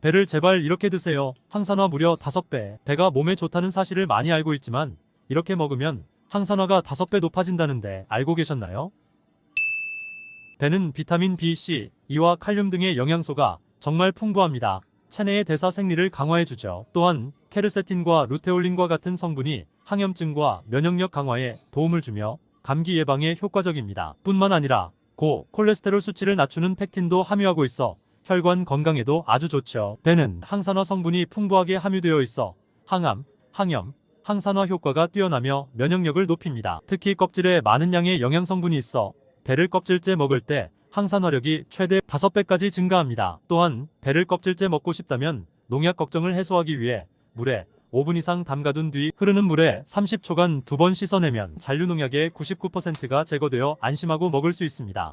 배를 제발 이렇게 드세요. 항산화 무려 5배. 배가 몸에 좋다는 사실을 많이 알고 있지만 이렇게 먹으면 항산화가 5배 높아진다는데 알고 계셨나요? 배는 비타민 B, C, E와 칼륨 등의 영양소가 정말 풍부합니다. 체내의 대사 생리를 강화해주죠. 또한 케르세틴과 루테올린과 같은 성분이 항염증과 면역력 강화에 도움을 주며 감기 예방에 효과적입니다. 뿐만 아니라 콜레스테롤 수치를 낮추는 팩틴도 함유하고 있어 혈관 건강에도 아주 좋죠. 배는 항산화 성분이 풍부하게 함유되어 있어 항암, 항염, 항산화 효과가 뛰어나며 면역력을 높입니다. 특히 껍질에 많은 양의 영양 성분이 있어 배를 껍질째 먹을 때 항산화력이 최대 5배까지 증가합니다. 또한 배를 껍질째 먹고 싶다면 농약 걱정을 해소하기 위해 물에 5분 이상 담가둔 뒤 흐르는 물에 30초간 2번 씻어내면 잔류농약의 99%가 제거되어 안심하고 먹을 수 있습니다.